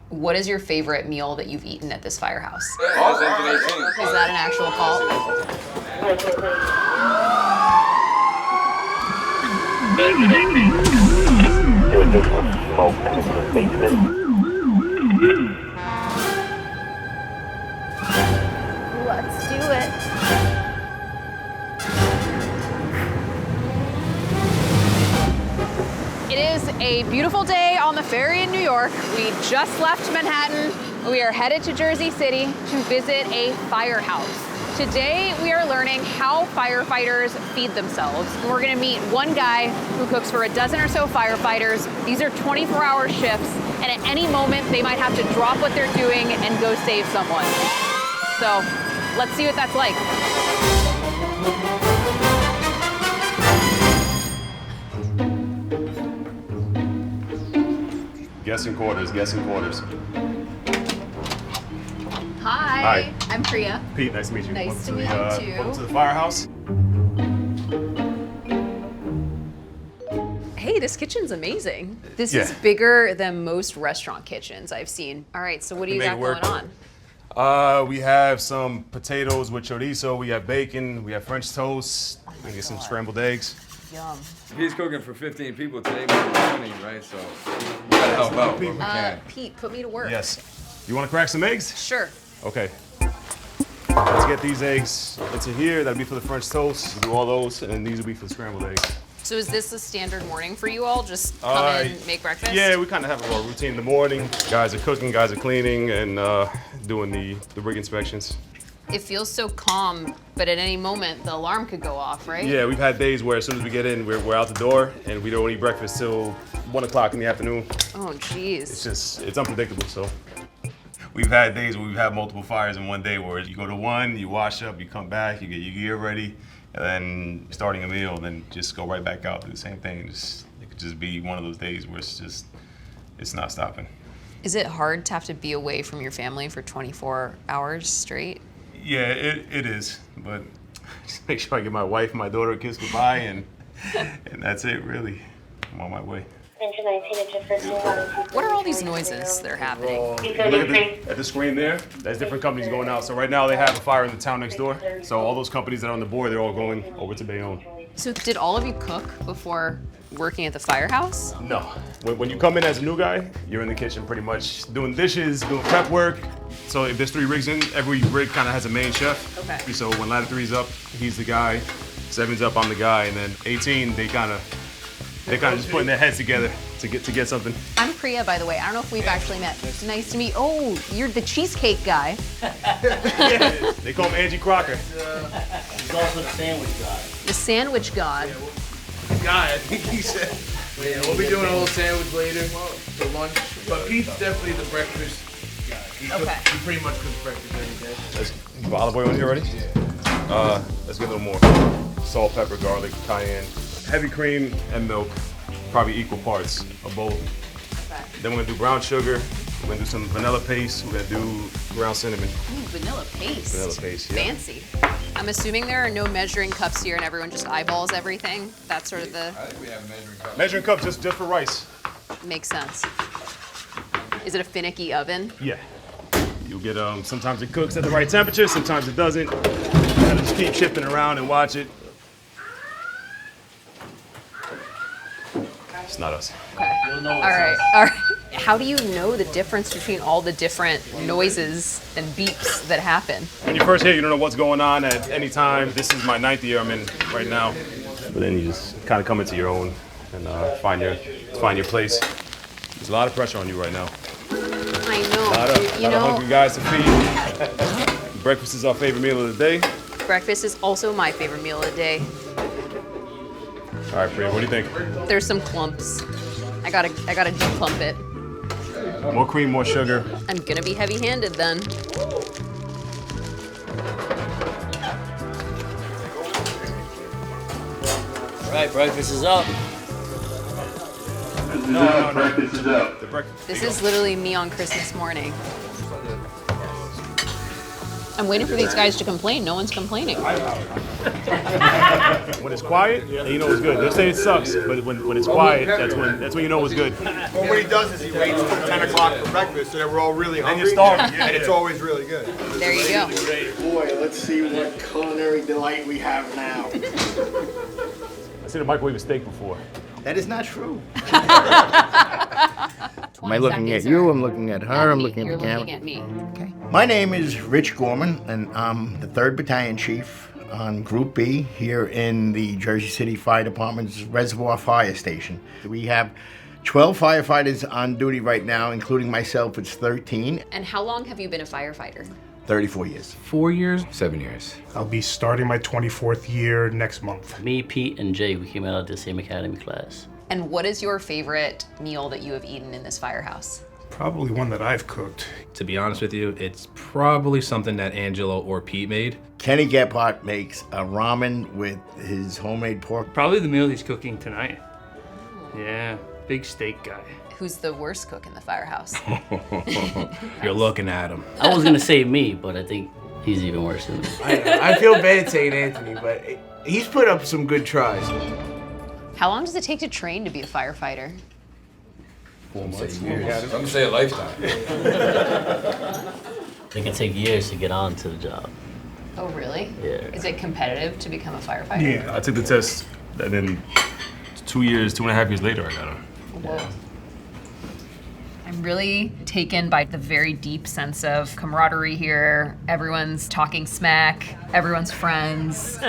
What is your favorite meal that you've eaten at this firehouse? Oh, it's Engine 18. Is that an actual call? Let's do it. It is a beautiful day on the ferry in New York. We just left Manhattan. We are headed to Jersey City to visit a firehouse. Today, we are learning how firefighters feed themselves. And we're gonna meet one guy who cooks for a dozen or so firefighters. These are 24-hour shifts, and at any moment, they might have to drop what they're doing and go save someone. So, let's see what that's like. Guessing quarters, guessing quarters. Hi, I'm Priya. Pete, nice to meet you. Nice to meet you too. Welcome to the firehouse. Hey, this kitchen's amazing. This Yeah. is bigger than most restaurant kitchens I've seen. All right, so what do you Made got it work. going on? We have some potatoes with chorizo, we have bacon, we have French toast, we get some scrambled eggs. Yum. He's cooking for 15 people today, but we're running, right? So we gotta help out where we can. Pete, put me to work. Yes. You want to crack some eggs? Sure. Okay. Let's get these eggs into here. That'll be for the French toast. We'll do all those, and then these will be for the scrambled eggs. So is this a standard morning for you all? Just come in, make breakfast? Yeah, we kind of have a little routine in the morning. Guys are cooking, guys are cleaning, and doing the rig inspections. It feels so calm, but at any moment the alarm could go off, right? Yeah, we've had days where as soon as we get in, we're out the door, and we don't eat breakfast till 1 o'clock in the afternoon. Oh, geez. It's unpredictable, so. We've had days where we've had multiple fires in one day where you go to one, you wash up, you come back, you get your gear ready, and then starting a meal, then just go right back out, do the same thing. It could just be one of those days where it's not stopping. Is it hard to have to be away from your family for 24 hours straight? Yeah, it is, but just make sure I give my wife and my daughter a kiss goodbye, and that's it, really. I'm on my way. What are all these noises that are happening? If you look at the screen there, there's different companies going out. So right now they have a fire in the town next door. So all those companies that are on the board, they're all going over to Bayonne. So did all of you cook before working at the firehouse? No. When you come in as a new guy, you're in the kitchen pretty much doing dishes, doing prep work. So if there's 3 rigs in, every rig kind of has a main chef. Okay. So when ladder 3's up, he's the guy. 7's up, I'm the guy. And then 18, they kind of just putting their heads together to get something. I'm Priya, by the way. I don't know if we've actually met. Nice to meet. Oh, you're the cheesecake guy. Yeah, they call him Angie Crocker. He's also the sandwich guy. The sandwich god. Guy, I think he said. Yeah, we'll be doing a little sandwich later for lunch. But Pete's definitely the breakfast guy. He pretty much cooks breakfast every day. Let's put olive oil in here already? Let's get a little more. Salt, pepper, garlic, cayenne. Heavy cream and milk, probably equal parts of both. Okay. Then we're gonna do brown sugar. We're gonna do some vanilla paste. We're gonna do ground cinnamon. Ooh, vanilla paste. Vanilla paste, yeah. Fancy. I'm assuming there are no measuring cups here and everyone just eyeballs everything. That's sort of the, I think we have a measuring cup. Measuring cup just for rice. makes sense. Is it a finicky oven? Yeah. You'll get, sometimes it cooks at the right temperature, sometimes it doesn't. You gotta just keep shifting around and watch it. It's not us. Okay. You'll know All right. All right. How do you know the difference between all the different noises and beeps that happen? When you first here, you don't know what's going on at any time. This is my 9th year I'm in right now. But then you just kind of come into your own and find your place. There's a lot of pressure on you right now. I A know. lot You of know, hungry guys to feed. Breakfast is our favorite meal of the day. breakfast is also my favorite meal of the day. All right, Priya, what do you think? There's some clumps. I gotta declump it. More cream, more sugar. I'm gonna be heavy-handed then. All right, breakfast is up. No. Breakfast is up. The breakfast. This is literally me on Christmas morning. I'm waiting for these guys to complain. No one's complaining. When it's quiet, you know it's good. They'll say it sucks, but when it's quiet, that's when you know it's good. Well, what he does is he waits till 10 o'clock for breakfast, so that we're all really hungry. you're starving. And it's always really good. There you go. Boy, let's see what culinary delight we have now. I've seen a microwave a steak before. That is not true. Am I looking at you? I'm looking at her. I'm looking at the camera. Looking at me. Okay. My name is Rich Gorman, and I'm the 3rd Battalion Chief on Group B here in the Jersey City Fire Department's Reservoir Fire Station. We have 12 firefighters on duty right now, including myself. It's 13. And how long have you been a firefighter? 34 years. 4 years? 7 years. I'll be starting my 24th year next month. Me, Pete, and Jay, we came out of the same academy class. And what is your favorite meal that you have eaten in this firehouse? Probably one that I've cooked. To be honest with you, it's probably something that Angelo or Pete made. Kenny Gephardt makes a ramen with his homemade pork. Probably the meal he's cooking tonight. Yeah, big steak guy. Who's the worst cook in the firehouse? You're looking at him. I was gonna say me, but I think he's even worse than me. I feel bad saying Anthony, but he's put up some good tries. How long does it take to train to be a firefighter? 4 months. I'm gonna say a lifetime. It can take years to get on to the job. Oh, really? Yeah. Is it competitive to become a firefighter? Yeah. I took the test, and then 2.5 years later, I got on. Whoa. I'm really taken by the very deep sense of camaraderie here. Everyone's talking smack, everyone's friends.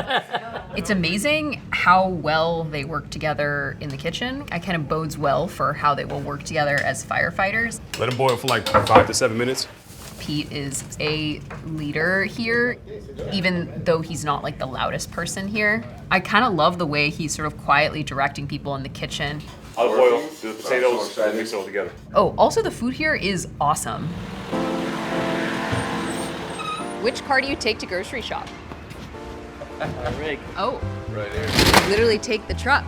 It's amazing how well they work together in the kitchen. It kind of bodes well for how they will work together as firefighters. Let them boil for like 5 to 7 minutes. Pete is a leader here, even though he's not like the loudest person here. I kind of love the way he's sort of quietly directing people in the kitchen. Olive oil, the potatoes, and mix it all together. Oh, also the food here is awesome. Which car do you take to grocery shop? Rig. Oh, Right here. you literally take the truck.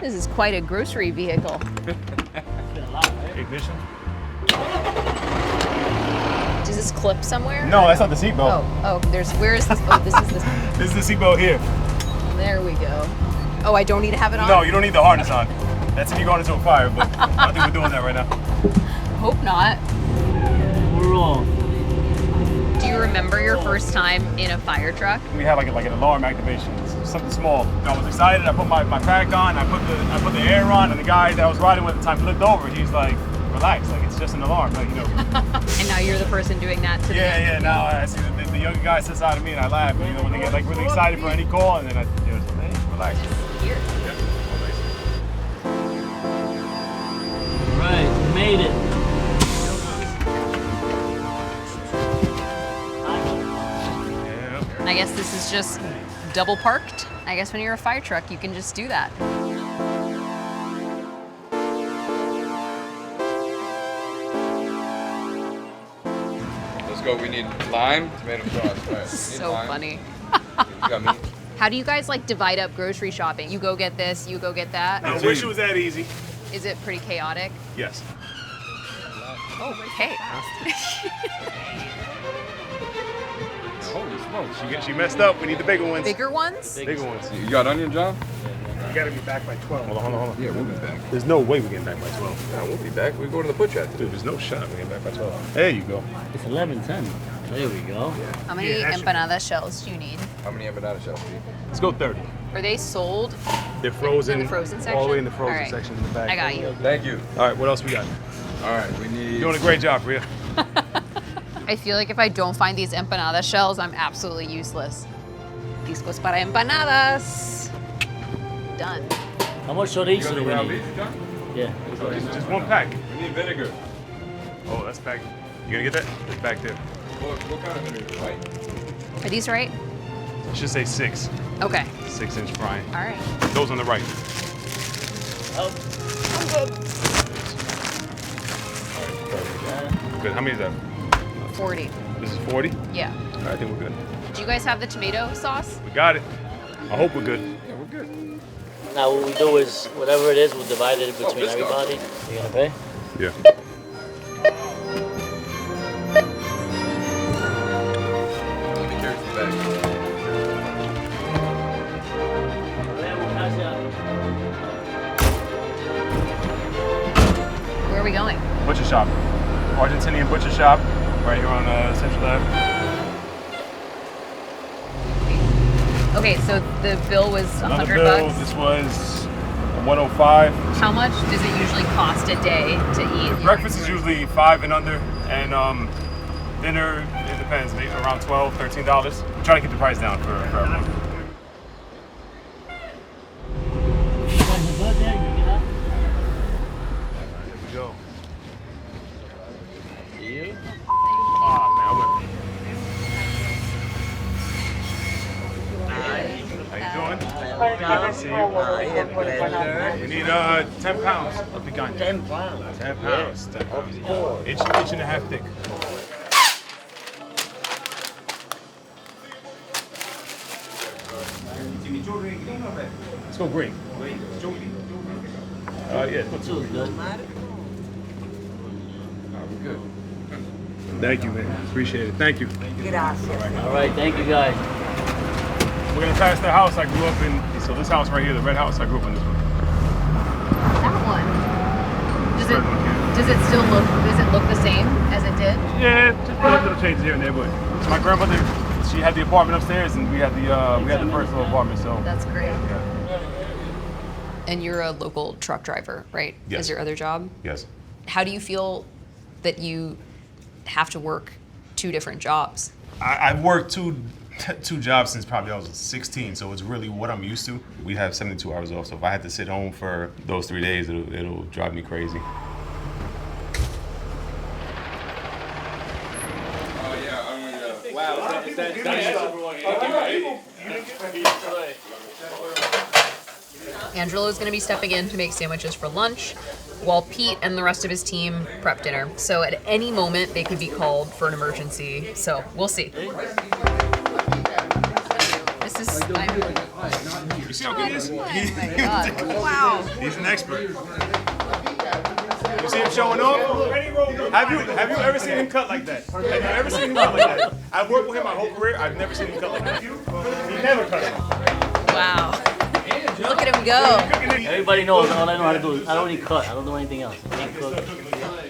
This is quite a grocery vehicle. Ignition? Does this clip somewhere? No, that's not the seatbelt. Where is this? Oh, this is this. This is the seatbelt here. There we go. Oh, I don't need to have it on? No, you don't need the harness on. That's if you go into a fire, but I don't think we're doing that right now. Hope not. We're wrong. Do you remember your first time in a fire truck? We had like an alarm activation, something small. I was excited. I put my pack on. I put the air on, and the guy that I was riding with at the time looked over. He's like, "Relax, like it's just an alarm, like you know." And now you're the person doing that to them. Yeah. Now I see the younger guy sits out of me, and I laugh. You know when they get like really excited for any call, and then hey, relax. Here. Right, we made it. I guess this is just double parked. I guess when you're a fire truck, you can just do that. Let's go. We need lime, tomato sauce. All right. So funny. You got meat? How do you guys like divide up grocery shopping? You go get this, you go get that. I wish it was that easy. Is it pretty chaotic? Yes. Oh, okay. Holy smokes. She messed up. We need the bigger ones. Bigger ones? Bigger ones. You got onion, John? You gotta be back by 12. Hold on. Yeah, we'll be back. There's no way we're getting back by 12. No, we'll be back. We go to the butcher after Dude, there's no shot we're getting back by 12. There you go. It's 11:10. There we go. How many empanada shells do you need? How many empanada shells do you? Let's go 30. Are they sold? They're frozen. In the frozen section? All the way in the frozen All right. section in the back. I got you. Thank you. All right, what else we got? All right, we need. You're doing a great job, Priya. I feel like if I don't find these empanada shells, I'm absolutely useless. Discos para empanadas. Done. How much You chorizo got do the we ground need? beef, John? Yeah. Just one pack. We need vinegar. Oh, that's back. You gonna get that? It's back there. What kind of vinegar? White? Are these right? It should say 6. Okay. 6-inch frying. All right. Those on the right. Oh, Good. How many is that? 40. This is 40? Yeah. All right, I think we're good. Do you guys have the tomato sauce? We got it. I hope we're good. Yeah, we're good. now what we do is whatever it is, we'll divide it between this guy. everybody. You gonna pay? Yeah. Butcher Shop, right here on Central Ave. Okay, so the bill was Another $100. bill, this was 105. How much does it usually cost a day to eat? Breakfast is usually $5 and under, and dinner, it depends, maybe around $12, $13. We try to keep the price down for everyone. Go. You? Oh, man, I How you doing? See you. We need 10 pounds of picanha. 10 pounds. 10 pounds. 10 pounds. Inch and a half thick. Let's go green. Yeah, let's go green. Good. Thank you, man. Appreciate it. Thank you. All right, thank you guys. We're gonna pass the house I grew up in. So this house right here, the red house, I grew up in this one. That one. Does it still look? Does it look the same as it did? Yeah, just little changes here and there, but my grandmother, she had the apartment upstairs, and we had the first little apartment. So That's great. yeah. And you're a local truck driver, right? Yes. Is your other job? Yes. How do you feel that you have to work 2 different jobs? I've worked two jobs since probably I was 16, so it's really what I'm used to. We have 72 hours off, so if I had to sit home for those 3 days, it'll drive me crazy. Oh yeah, I'm gonna. Wow, Angelo is going to be stepping in to make sandwiches for lunch, while Pete and the rest of his team prep dinner. So at any moment, they could be called for an emergency. So we'll see. This is. You see how good he is? Oh my God. Wow. He's an expert. You see him showing off? Have you ever seen him cut like that? Have you ever seen him cut like that? I've worked with him my whole career. I've never seen him cut like that. He never cut it. Wow. Look at him go. Everybody knows all I know how to do is I don't need cut. I don't do anything else. I can't cook.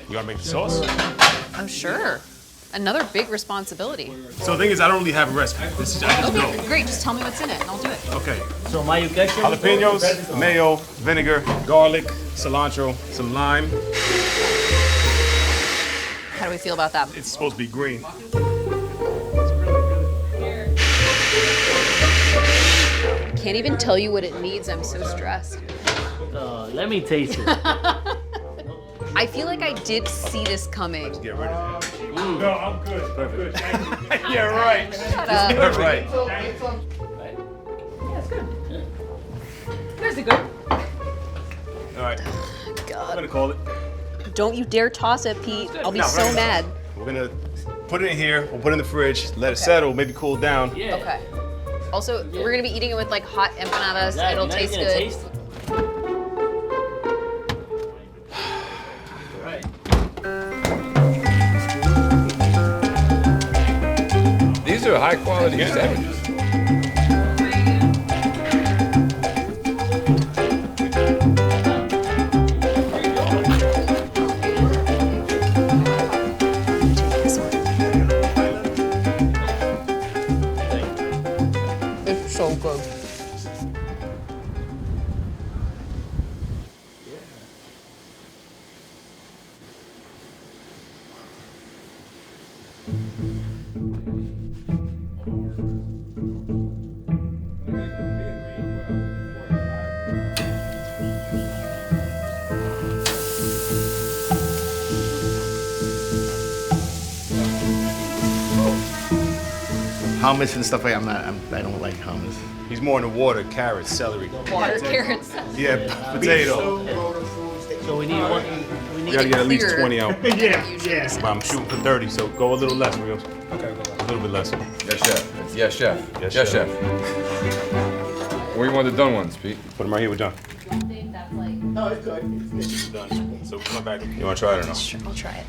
You gotta make the sauce. Oh, sure. Another big responsibility. So the thing is, I don't really have a recipe. I just know. Okay, great. Just tell me what's in it, and I'll do it. Okay. So my ketchup? Jalapenos, mayo, vinegar, garlic, cilantro, some lime. How do we feel about that? It's supposed to be green. Can't even tell you what it needs. I'm so stressed. Let me taste it. I feel like I did see this coming. Get rid of it. No, I'm good. Perfect. Yeah, right. Shut up. You're right. Yeah, it's good. There's the good. All right. I'm gonna call it. Don't you dare toss it, Pete. I'll be so mad. We're gonna put it in here. We'll put it in the fridge. Let it settle. Maybe cool down. Yeah. Okay. Also, we're gonna be eating it with like hot empanadas. Yeah, It'll now taste you're gonna good. taste it. Right. These are high quality sandwiches. It's so good. Hummus and stuff like that. I don't like hummus. He's more in the water, carrots, celery. Water, carrots. Yeah, potato. So we need one. We You need gotta get at least clearer. 20 out. Yeah. But I'm shooting for 30, so go a little less, Rios. Okay. A little bit less. Yes, chef. Yes, chef. Yes, Yes, chef. chef. Where you want the done ones, Pete? Put them right here, we're done. No, it's good. It's done. So come back. You wanna try it or no? Sure, I'll try it.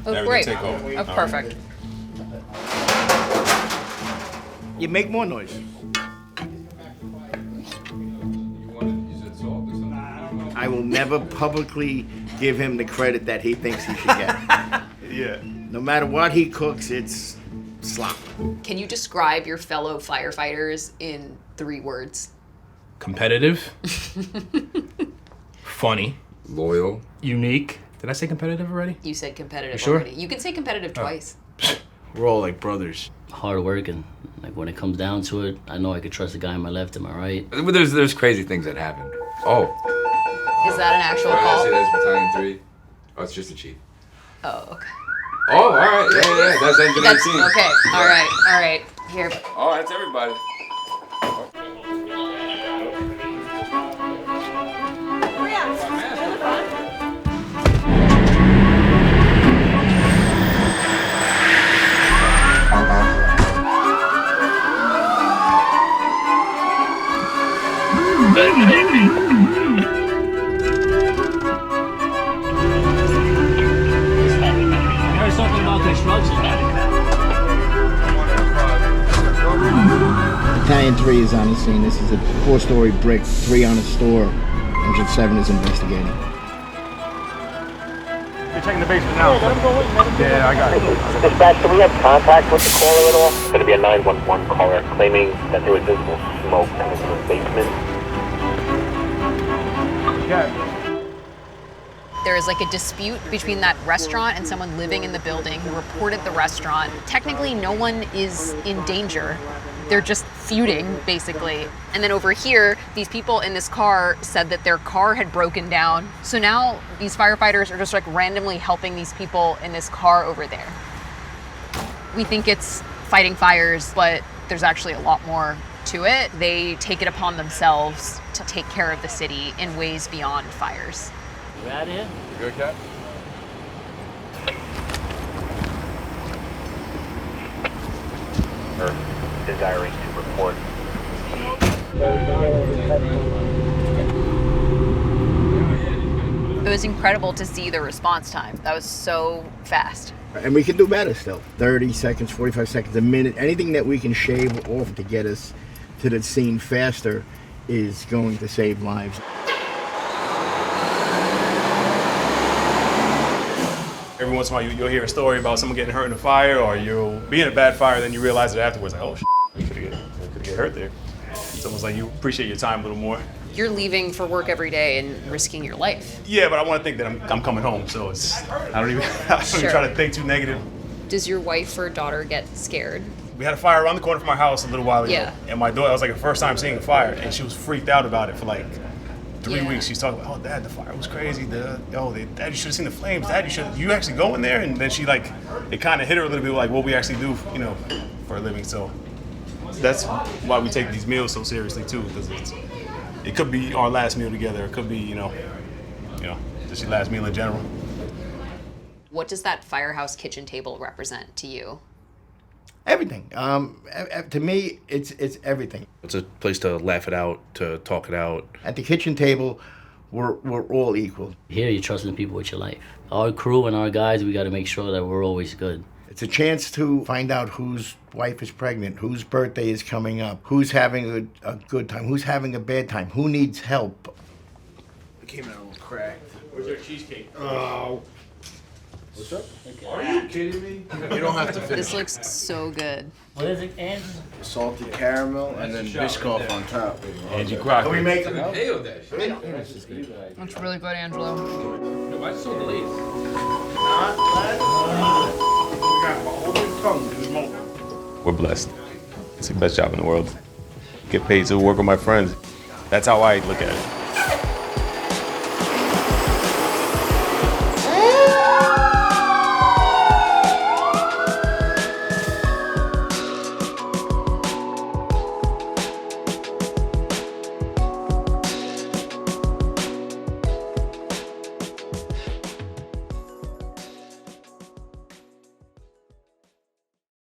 Everything Oh, great. take over. Oh, perfect. You make more noise. You said salt or something? I will never publicly give him the credit that he thinks he should get. Yeah. No matter what he cooks, it's slop. Can you describe your fellow firefighters in 3 words? Competitive. Funny. Loyal. Unique. Did I say competitive already? You said competitive You sure? already. You can say competitive twice. We're all like brothers. Hard working. Like when it comes down to it, I know I could trust the guy on my left and my right. But there's crazy things that happen. Oh. Is that an actual I call? see that's Battalion 3. Oh, it's just a chief. Oh, okay. Oh, all right. Yeah. That's engine 18. Okay. All right. Here. Oh, that's everybody. I heard something about construction. Battalion 3 is on the scene. This is a 4-story brick, 3 on a store. Engine 7 is investigating. You're checking the basement now. Yeah, I got it. Dispatch, do we have contact with the caller at all? It's going to be a 911 caller claiming that there was visible smoke coming from the basement. Yeah. There is like a dispute between that restaurant and someone living in the building who reported the restaurant. Technically, no one is in danger. They're just feuding, basically. And then over here, these people in this car said that their car had broken down. So now these firefighters are just like randomly helping these people in this car over there. We think it's fighting fires, but there's actually a lot more to it. They take it upon themselves to take care of the city in ways beyond fires. You out of here? You good, Cap? Desiring to report. It was incredible to see the response time. That was so fast. And we can do better still. 30 seconds, 45 seconds, a minute. Anything that we can shave off to get us to the scene faster is going to save lives. Every once in a while, you'll hear a story about someone getting hurt in a fire, or you'll be in a bad fire, then you realize it afterwards, like, oh, you could get hurt there. It's almost like you appreciate your time a little more. You're leaving for work every day and risking your life. Yeah, but I want to think that I'm coming home, so I don't even Sure. try to think too negative. Does your wife or daughter get scared? We had a fire around the corner from our house a little while ago, Yeah. and my daughter, it was like her first time seeing a fire, and she was freaked out about it for like 3 weeks. She's talking about, oh, Dad, the fire was crazy. Dad, you should have seen the flames. Dad, you actually go in there? And then she like, it kind of hit her a little bit like what we actually do, for a living. So that's why we take these meals so seriously too, because it could be our last meal together. It could be, just your last meal in general. What does that Firehouse kitchen table represent to you? Everything. To me, it's everything. It's a place to laugh it out, to talk it out. At the kitchen table, we're all equal. Here, you're trusting people with your life. Our crew and our guys, we got to make sure that we're always good. It's a chance to find out whose wife is pregnant, whose birthday is coming up, who's having a good time, who's having a bad time, who needs help. It came out a little cracked. Where's your cheesecake? Oh. What's up? Are you kidding me? You don't have to finish. This looks so good. What is it, Andrew? Salted caramel and then Biscoff on top. Angie Crocker. Can we make them? Hailed that shit. That's really good, Angelo. No, I just sold the leaves. We got a whole big tongue in the moment. We're blessed. It's the best job in the world. Get paid to work with my friends. That's how I look at it.